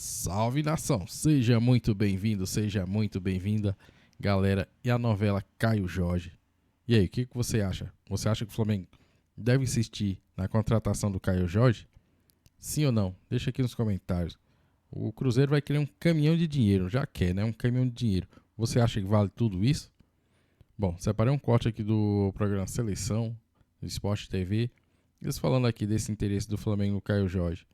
Salve nação, seja muito bem-vindo, seja muito bem-vinda, galera. E a novela Caio Jorge. E aí, o que você acha? Você acha que o Flamengo deve insistir na contratação do Caio Jorge? Sim ou não? Deixa aqui nos comentários. O Cruzeiro vai querer um caminhão de dinheiro, já quer, né? Um caminhão de dinheiro. Você acha que vale tudo isso? Bom, separei um corte aqui do programa Seleção, do Sport TV, eles falando aqui desse interesse do Flamengo no Caio Jorge.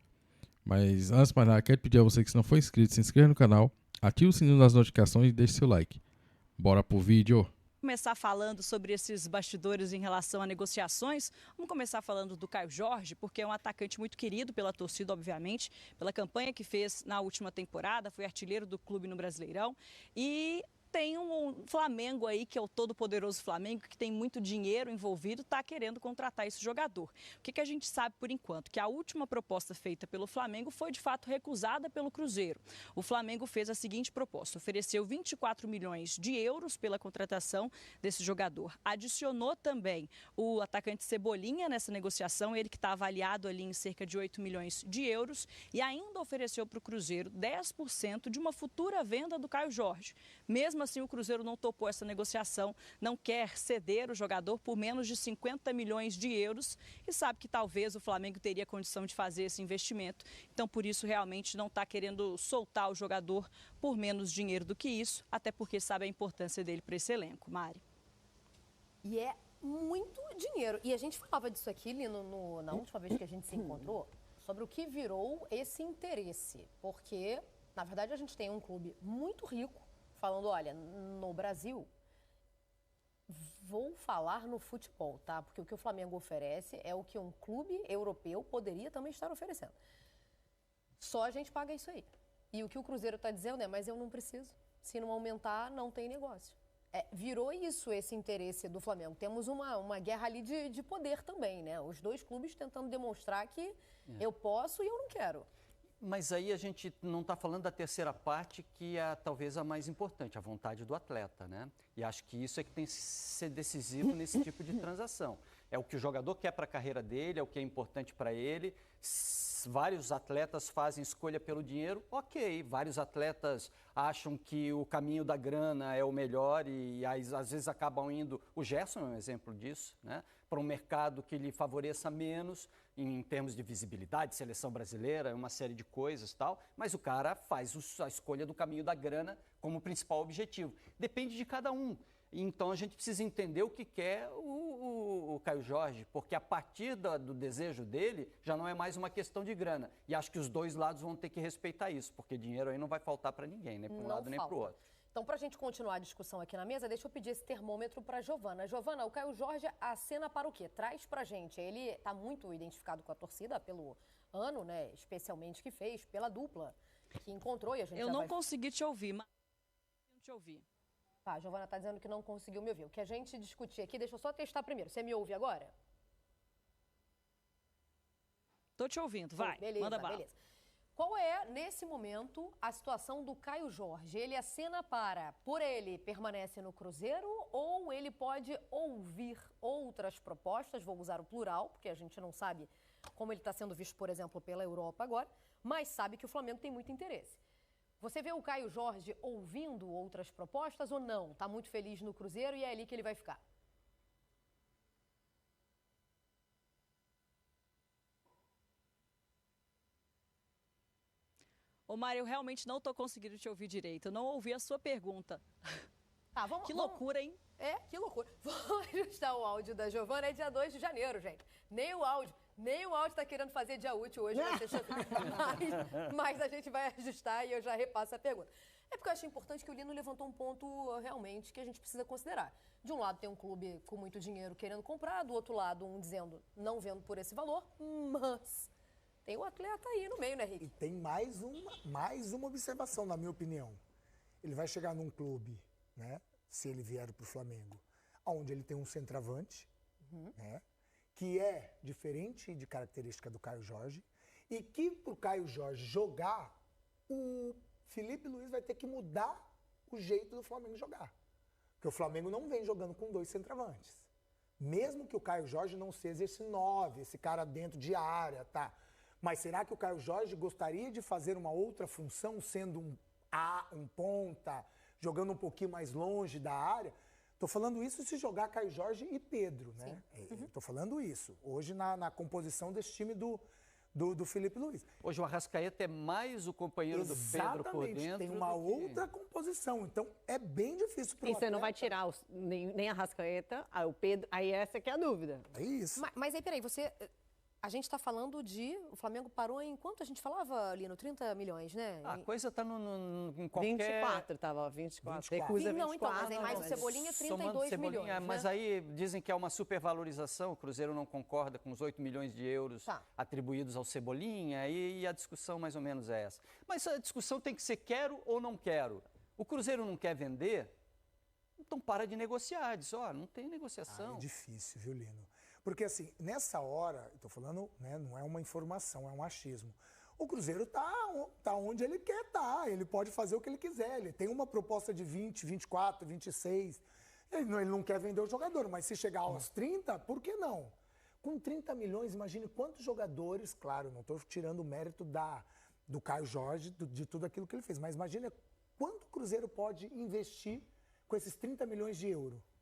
Mas antes de mais nada, quero pedir a você que se não for inscrito, se inscreva no canal, ative o sininho das notificações e deixe seu like. Bora pro vídeo! Começar falando sobre esses bastidores em relação a negociações. Vamos começar falando do Caio Jorge, porque é um atacante muito querido pela torcida, obviamente, pela campanha que fez na última temporada, foi artilheiro do clube no Brasileirão e tem um Flamengo aí, que é o todo-poderoso Flamengo, que tem muito dinheiro envolvido, está querendo contratar esse jogador. O que a gente sabe por enquanto? Que a última proposta feita pelo Flamengo foi, de fato, recusada pelo Cruzeiro. O Flamengo fez a seguinte proposta, ofereceu 24 milhões de euros pela contratação desse jogador. Adicionou também o atacante Cebolinha nessa negociação, ele que está avaliado ali em cerca de 8 milhões de euros, e ainda ofereceu para o Cruzeiro 10% de uma futura venda do Caio Jorge. Mesmo assim, o Cruzeiro não topou essa negociação, não quer ceder o jogador por menos de 50 milhões de euros e sabe que talvez o Flamengo teria condição de fazer esse investimento. Então, por isso, realmente não está querendo soltar o jogador por menos dinheiro do que isso, até porque sabe a importância dele para esse elenco. Mari. E é muito dinheiro. E a gente falava disso aqui, Lino, na última vez que a gente se encontrou, sobre o que virou esse interesse. Porque, na verdade, a gente tem um clube muito rico, falando, olha, no Brasil, vou falar no futebol, tá? Porque o que o Flamengo oferece é o que um clube europeu poderia também estar oferecendo. Só a gente paga isso aí. E o que o Cruzeiro está dizendo é, mas eu não preciso. Se não aumentar, não tem negócio. Virou isso, esse interesse do Flamengo. Temos uma guerra ali de poder também, né? Os dois clubes tentando demonstrar que eu posso e eu não quero. Mas aí a gente não está falando da terceira parte, que é talvez a mais importante, a vontade do atleta, né? E acho que isso é que tem que ser decisivo nesse tipo de transação. É o que o jogador quer para a carreira dele, é o que é importante para ele. Vários atletas fazem escolha pelo dinheiro, ok. Vários atletas acham que o caminho da grana é o melhor e às vezes acabam indo, o Gerson é um exemplo disso, né? Para um mercado que lhe favoreça menos em termos de visibilidade, seleção brasileira, uma série de coisas e tal, mas o cara faz a escolha do caminho da grana como principal objetivo. Depende de cada um. Então a gente precisa entender o que quer o Caio Jorge, porque a partir do desejo dele já não é mais uma questão de grana. E acho que os dois lados vão ter que respeitar isso, porque dinheiro aí não vai faltar para ninguém, nem para um lado nem para o outro. Então, para a gente continuar a discussão aqui na mesa, deixa eu pedir esse termômetro para a Giovana. Giovana, o Caio Jorge acena para o quê? Traz para a gente. Ele está muito identificado com a torcida pelo ano, né, especialmente que fez, pela dupla que encontrou e a gente Eu não consegui te ouvir, mas não te ouvi. Tá, a Giovana está dizendo que não conseguiu me ouvir. O que a gente discutir aqui, deixa eu só testar primeiro. Você me ouve agora? Tô te ouvindo, vai, beleza, manda bala. Beleza. Qual é, nesse momento, a situação do Caio Jorge? Ele acena para, por ele, permanece no Cruzeiro ou ele pode ouvir outras propostas? Vou usar o plural, porque a gente não sabe como ele está sendo visto, por exemplo, pela Europa agora, mas sabe que o Flamengo tem muito interesse. Você vê o Caio Jorge ouvindo outras propostas ou não? Está muito feliz no Cruzeiro e é ali que ele vai ficar? Ô, Mário, eu realmente não estou conseguindo te ouvir direito. Eu não ouvi a sua pergunta. Tá, vamos, que loucura, hein? Que loucura. Vamos ajustar o áudio da Giovana. É dia 2 de janeiro, gente. Nem o áudio tá querendo fazer dia útil hoje. Mas a gente vai ajustar e eu já repasso a pergunta. É porque eu acho importante que o Lino levantou um ponto realmente que a gente precisa considerar. De um lado tem um clube com muito dinheiro querendo comprar, do outro lado um dizendo não vendo por esse valor, mas... tem o atleta aí no meio, né, Rick? E tem mais uma observação, na minha opinião. Ele vai chegar num clube, né, se ele vier para o Flamengo, onde ele tem um centroavante, né, que é diferente de característica do Caio Jorge, e que para o Caio Jorge jogar, o Felipe Luiz vai ter que mudar o jeito do Flamengo jogar. Porque o Flamengo não vem jogando com dois centroavantes. Mesmo que o Caio Jorge não seja esse 9, esse cara dentro de área, tá? Mas será que o Caio Jorge gostaria de fazer uma outra função, sendo um ponta, jogando um pouquinho mais longe da área? Estou falando isso se jogar Caio Jorge e Pedro, né? Estou falando isso. Hoje na composição desse time do Felipe Luiz. Hoje o Arrascaeta é mais o companheiro do Pedro por dentro. Tem uma outra composição. Então é bem difícil para o E você não vai tirar nem a Arrascaeta, o Pedro, aí essa que é a dúvida. É isso. Mas aí, peraí, a gente está falando o Flamengo parou em quanto a gente falava, Lino? 30 milhões, né? A coisa está em qualquer... 24, estava 24. Recusa 24. Não, então, mas aí mais o Cebolinha, 32 milhões, Mas né? aí dizem que é uma supervalorização, o Cruzeiro não concorda com os 8 milhões de euros atribuídos ao Cebolinha, e a discussão mais ou menos é essa. Mas a discussão tem que ser quero ou não quero. O Cruzeiro não quer vender, então para de negociar, diz, não tem negociação. É difícil, viu, Lino? Porque, assim, nessa hora, estou falando, né, não é uma informação, é um achismo. O Cruzeiro tá onde ele quer estar, ele pode fazer o que ele quiser. Ele tem uma proposta de 20, 24, 26. Ele não quer vender o jogador, mas se chegar aos 30, por que não? Com 30 milhões, imagine quantos jogadores, claro, não estou tirando o mérito do Caio Jorge, de tudo aquilo que ele fez, mas imagine quanto o Cruzeiro pode investir com esses 30 milhões de euros.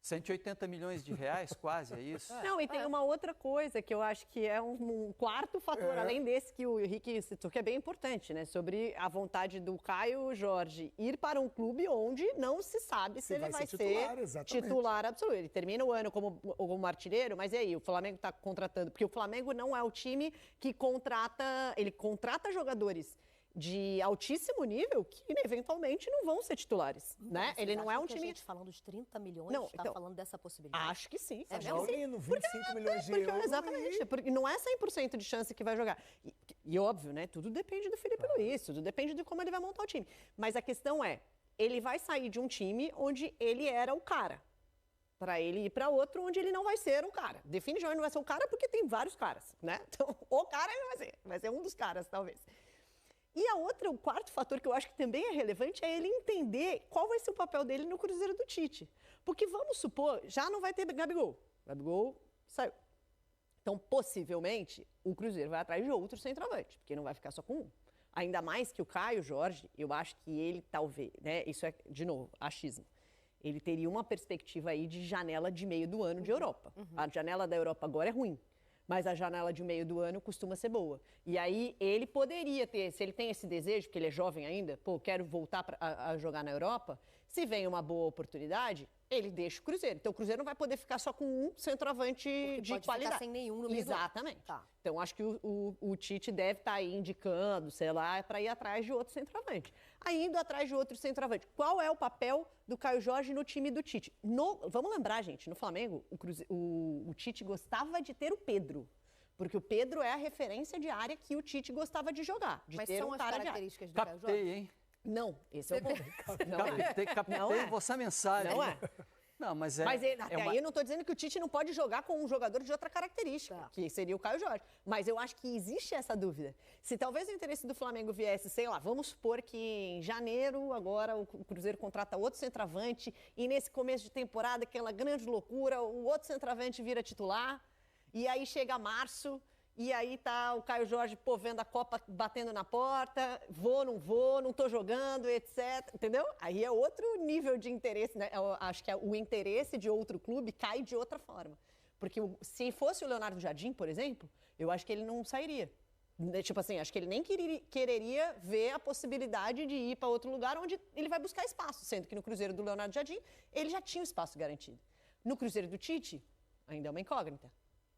180 milhões de reais, quase, é isso? Não, e tem uma outra coisa que eu acho que é um quarto fator, além desse que o Henrique citou, que é bem importante, né? Sobre a vontade do Caio Jorge ir para um clube onde não se sabe se ele vai ser titular absoluto. Ele termina o ano como artilheiro, mas e aí? O Flamengo está contratando, porque o Flamengo não é o time que ele contrata jogadores de altíssimo nível que eventualmente não vão ser titulares, né? Ele não é um time... A gente falando de 30 milhões, está então, falando dessa possibilidade? Acho que sim. É mesmo? 25 milhões de euros. Exatamente, porque não é 100% de chance que vai jogar. E óbvio, né? Tudo depende do Felipe Luiz, tudo depende de como ele vai montar o time. Mas a questão é, ele vai sair de um time onde ele era o cara, para ele ir para outro onde ele não vai ser um cara. Definitivamente não vai ser um cara porque tem vários caras, né? Então, o cara ele vai ser um dos caras, talvez. E o quarto fator que eu acho que também é relevante é ele entender qual vai ser o papel dele no Cruzeiro do Tite. Porque vamos supor, já não vai ter Gabigol. Gabigol saiu. Então, possivelmente, o Cruzeiro vai atrás de outro centroavante, porque não vai ficar só com um. Ainda mais que o Caio Jorge, eu acho que ele talvez, né? Isso é, de novo, achismo. Ele teria uma perspectiva aí de janela de meio do ano de Europa. A janela da Europa agora é ruim. Mas a janela de meio do ano costuma ser boa. E aí ele poderia ter, se ele tem esse desejo, porque ele é jovem ainda, quero voltar a jogar na Europa, se vem uma boa oportunidade, ele deixa o Cruzeiro. Então o Cruzeiro não vai poder ficar só com um centroavante de pode qualidade. Ficar sem nenhum no meio Exatamente. Tá. Então acho que o Tite deve estar aí indicando, sei lá, para ir atrás de outro centroavante. Aí indo atrás de outro centroavante, qual é o papel do Caio Jorge no time do Tite? Vamos lembrar, gente, no Flamengo, o Tite gostava de ter o Pedro. Porque o Pedro é a referência de área que o Tite gostava de jogar. De Mas ter são um as cara características do de Caio Jorge? Captei, hein? Não, esse é o ponto. Captei vossa mensagem. Não é. Não, mas aí eu não estou dizendo que o Tite não pode jogar com um jogador de outra característica, que seria o Caio Jorge. Mas eu acho que existe essa dúvida. Se talvez o interesse do Flamengo viesse, sei lá, vamos supor que em janeiro agora o Cruzeiro contrata outro centroavante e nesse começo de temporada, aquela grande loucura, o outro centroavante vira titular e aí chega março... E aí tá o Caio Jorge, vendo a Copa batendo na porta, não vou, não tô jogando, etc. Entendeu? Aí é outro nível de interesse, né? Eu acho que o interesse de outro clube cai de outra forma. Porque se fosse o Leonardo Jardim, por exemplo, eu acho que ele não sairia. Tipo assim, acho que ele nem quereria ver a possibilidade de ir para outro lugar onde ele vai buscar espaço. Sendo que no Cruzeiro do Leonardo Jardim, ele já tinha o espaço garantido. No Cruzeiro do Tite, ainda é uma incógnita.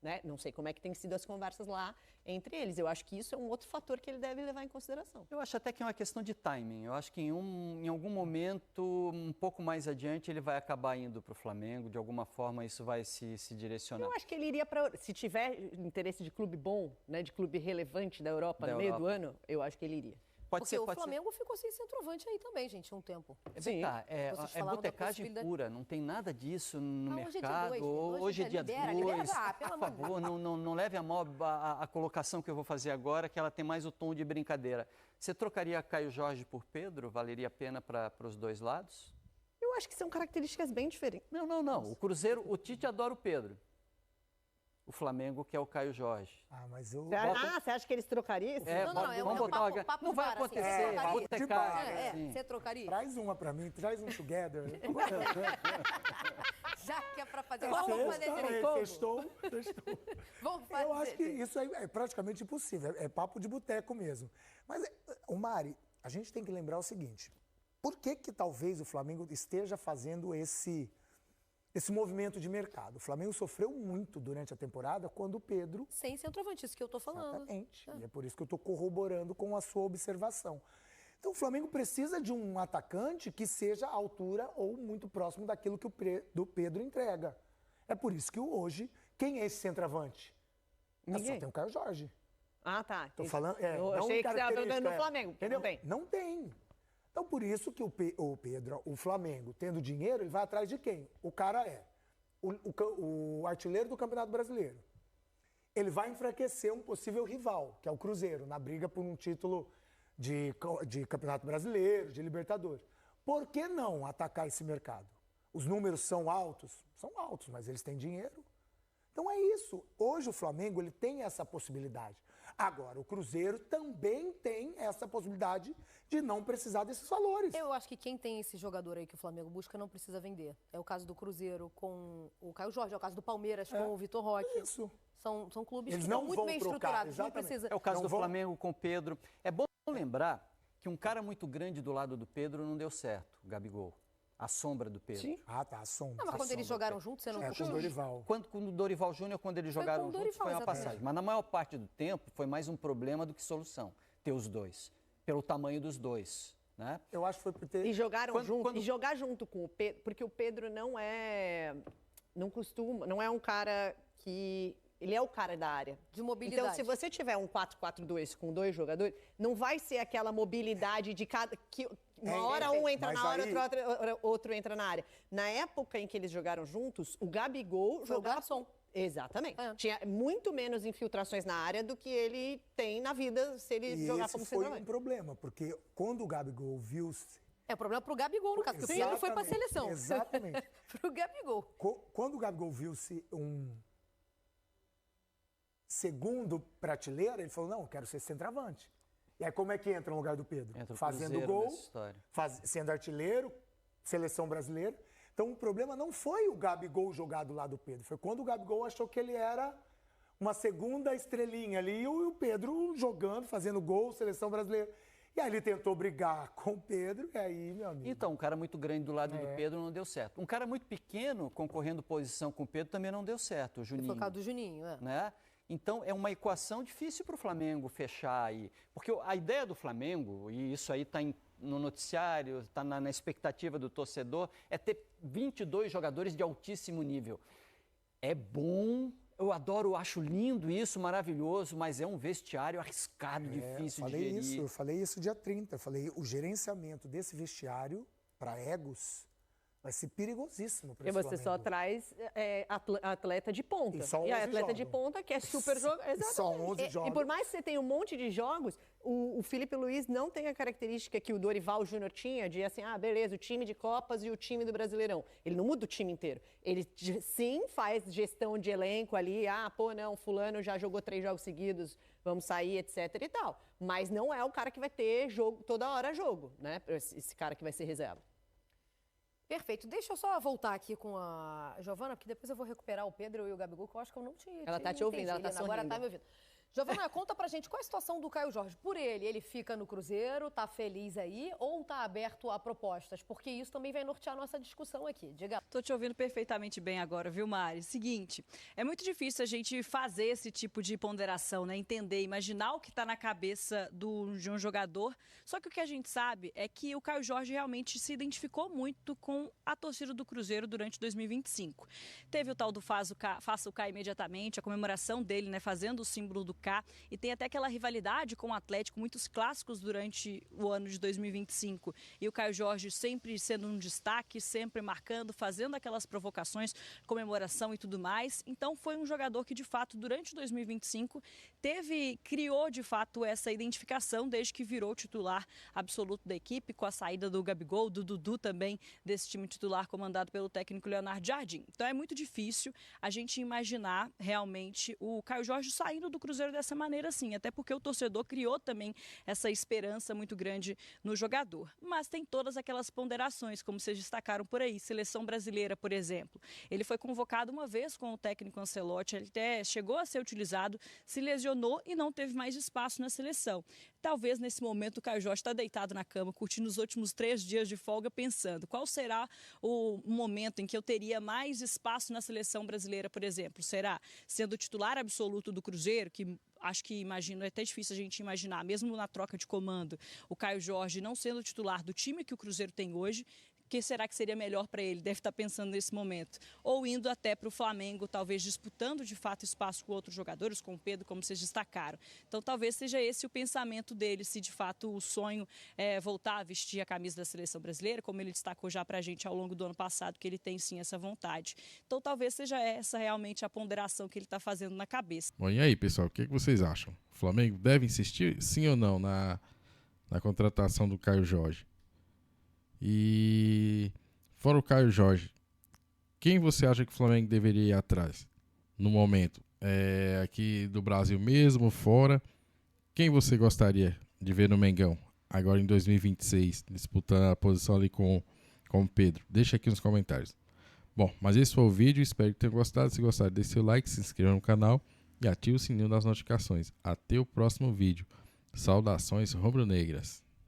Né? Não sei como é que tem sido as conversas lá entre eles. Eu acho que isso é um outro fator que ele deve levar em consideração. Eu acho até que é uma questão de timing. Eu acho que em algum momento, um pouco mais adiante, ele vai acabar indo para o Flamengo. De alguma forma, isso vai se direcionar. Eu acho que ele iria para... Se tiver interesse de clube bom, né, de clube relevante da Europa no meio do ano, eu acho que ele iria. Porque o Flamengo ficou sem centroavante aí também, gente, um tempo. Sim. É botecagem pura, não tem nada disso no mercado. Hoje é dia 2. Por favor, não leve a mal a colocação que eu vou fazer agora, que ela tem mais o tom de brincadeira. Você trocaria Caio Jorge por Pedro? Valeria a pena para os dois lados? Eu acho que são características bem diferentes. Não. O Cruzeiro, o Tite adora o Pedro. o Flamengo, que é o Caio Jorge. Ah, mas eu... Você acha que eles trocariam isso? Vamos botar papo não vai de bar, acontecer, assim, vou ter cara. Você trocaria? Traz uma pra mim, traz um together. Já que é pra fazer, vamos fazer direito. Testou. Vamos fazer. Eu acho que isso aí é praticamente impossível, é papo de boteco mesmo. Mas, o Mari, a gente tem que lembrar o seguinte, por que talvez o Flamengo esteja fazendo esse movimento de mercado? O Flamengo sofreu muito durante a temporada quando o Pedro... Sem centroavante, isso que eu tô falando. Exatamente. E é por isso que eu estou corroborando com a sua observação. Então, o Flamengo precisa de um atacante que seja à altura ou muito próximo daquilo que o Pedro entrega. É por isso que hoje, quem é esse centroavante? Ninguém. Só tem o Caio Jorge. Ah, tá. Tô falando, eu achei que você estava perguntando no Flamengo. Entendeu? Não tem. Não tem. Então, por isso que o Flamengo, tendo dinheiro, ele vai atrás de quem? O cara é o artilheiro do Campeonato Brasileiro. Ele vai enfraquecer um possível rival, que é o Cruzeiro, na briga por um título de Campeonato Brasileiro, de Libertadores. Por que não atacar esse mercado? Os números são altos? São altos, mas eles têm dinheiro. Então é isso. Hoje o Flamengo ele tem essa possibilidade. Agora, o Cruzeiro também tem essa possibilidade de não precisar desses valores. Eu acho que quem tem esse jogador aí que o Flamengo busca não precisa vender. É o caso do Cruzeiro com o Caio Jorge, é o caso do Palmeiras com o Vitor Roque. Isso. São clubes Eles que não estão muito vão bem trocar, estruturados. Não exatamente. precisa... É o caso Não do vão- Flamengo com o Pedro. É bom lembrar que um cara muito grande do lado do Pedro não deu certo, o Gabigol. A sombra do Pedro. Sim. Ah, tá, a sombra. Não, mas quando eles jogaram juntos, você não É, com o Dorival. Com o Dorival Júnior, quando eles jogaram com o juntos, Dorival, foi uma exatamente. passagem. Mas na maior parte do tempo, foi mais um problema do que solução, ter os dois. Pelo tamanho dos dois, né? Eu acho que foi por ter... E jogaram Quando- junto, quando- e jogar junto com o Pedro, porque o Pedro não é um cara que... Ele é o cara da área. De mobilidade. Então, se você tiver um 4-4-2 com dois jogadores, não vai ser aquela mobilidade de cada... que uma hora um entra mas na área, aí- outro entra na área. Na época em que eles jogaram juntos, o Gabigol Foi o jogava... garçom. Exatamente. É. Tinha muito menos infiltrações na área do que ele tem na vida se ele E jogar esse como foi um centroavante. problema, porque quando o Gabigol viu-se... É problema pro Gabigol, no caso, porque o Pedro foi pra Exatamente, seleção. exatamente. Pro Gabigol. Quando o Gabigol viu-se um segundo prateleira, ele falou, não, eu quero ser centroavante. E aí como é que entra no lugar do Pedro? Entra o Fazendo Cruzeiro gol, nessa história. sendo artilheiro, seleção brasileira. Então o problema não foi o Gabigol jogar do lado do Pedro, foi quando o Gabigol achou que ele era uma segunda estrelinha ali e o Pedro jogando, fazendo gol, seleção brasileira. E aí ele tentou brigar com o Pedro e aí, meu amigo... Então, um cara muito grande do lado do Pedro não deu certo. Um cara muito pequeno, concorrendo posição com o Pedro, também não deu certo, o Juninho. Foi o caso do Juninho, Né? Então, é uma equação difícil para o Flamengo fechar aí. Porque a ideia do Flamengo, e isso aí está no noticiário, está na expectativa do torcedor, é ter 22 jogadores de altíssimo nível. É bom, eu adoro, acho lindo isso, maravilhoso, mas é um vestiário arriscado, difícil de gerir. Eu falei isso dia 30. Eu falei, o gerenciamento desse vestiário para egos vai ser perigosíssimo para E esse você só Flamengo. traz atleta de ponta. E só a 11 atleta de jogam. ponta que é super jogo. Só 11 E jogam. por mais que você tenha um monte de jogos, o Felipe Luiz não tem a característica que o Dorival Júnior tinha de assim, beleza, o time de Copas e o time do Brasileirão. Ele não muda o time inteiro. Ele sim faz gestão de elenco ali, não, fulano já jogou 3 jogos seguidos, vamos sair, etc e tal. Mas não é o cara que vai ter jogo toda hora jogo, né? Esse cara que vai ser reserva. Perfeito. Deixa eu só voltar aqui com a Giovana, porque depois eu vou recuperar o Pedro e o Gabigol, que eu acho que eu não tinha. Ela tá te ouvindo, ela tá entendido. Agora sorrindo. tá me ouvindo. Giovana, conta pra gente qual é a situação do Caio Jorge. Por ele fica no Cruzeiro, tá feliz aí ou tá aberto a propostas? Porque isso também vai nortear a nossa discussão aqui. Diga. Tô te ouvindo perfeitamente bem agora, viu, Mari? Seguinte, é muito difícil a gente fazer esse tipo de ponderação, né? Entender, imaginar o que está na cabeça de um jogador. Só que o que a gente sabe é que o Caio Jorge realmente se identificou muito com a torcida do Cruzeiro durante 2025. Teve o tal do Faça o Cá imediatamente, a comemoração dele, né? Fazendo o símbolo do Kaká, e tem até aquela rivalidade com o Atlético, muitos clássicos durante o ano de 2025. E o Caio Jorge sempre sendo um destaque, sempre marcando, fazendo aquelas provocações, comemoração e tudo mais. Então foi um jogador que, de fato, durante 2025, criou, de fato, essa identificação desde que virou titular absoluto da equipe, com a saída do Gabigol, do Dudu também, desse time titular comandado pelo técnico Leonardo Jardim. Então é muito difícil a gente imaginar realmente o Caio Jorge saindo do Cruzeiro dessa maneira assim, até porque o torcedor criou também essa esperança muito grande no jogador. Mas tem todas aquelas ponderações, como vocês destacaram por aí, seleção brasileira, por exemplo. Ele foi convocado uma vez com o técnico Ancelotti, ele até chegou a ser utilizado, se lesionou e não teve mais espaço na seleção. Talvez nesse momento o Caio Jorge está deitado na cama, curtindo os últimos 3 dias de folga, pensando qual será o momento em que eu teria mais espaço na seleção brasileira, por exemplo. Será sendo titular absoluto do Cruzeiro, que imagino, é até difícil a gente imaginar, mesmo na troca de comando, o Caio Jorge não sendo titular do time que o Cruzeiro tem hoje. O que será que seria melhor para ele? Deve estar pensando nesse momento. Ou indo até para o Flamengo, talvez disputando de fato espaço com outros jogadores, com o Pedro, como vocês destacaram. Então talvez seja esse o pensamento dele, se de fato o sonho é voltar a vestir a camisa da seleção brasileira, como ele destacou já para a gente ao longo do ano passado, que ele tem sim essa vontade. Então talvez seja essa realmente a ponderação que ele está fazendo na cabeça. Bom, e aí, pessoal, o que vocês acham? O Flamengo deve insistir, sim ou não, na contratação do Caio Jorge? E fora o Caio Jorge, quem você acha que o Flamengo deveria ir atrás no momento? Aqui do Brasil mesmo, fora? Quem você gostaria de ver no Mengão agora em 2026, disputando a posição ali com o Pedro? Deixa aqui nos comentários. Bom, mas esse foi o vídeo, espero que tenham gostado. Se gostaram, deixe seu like, se inscreva no canal e ative o sininho das notificações. Até o próximo vídeo. Saudações rubro-negras.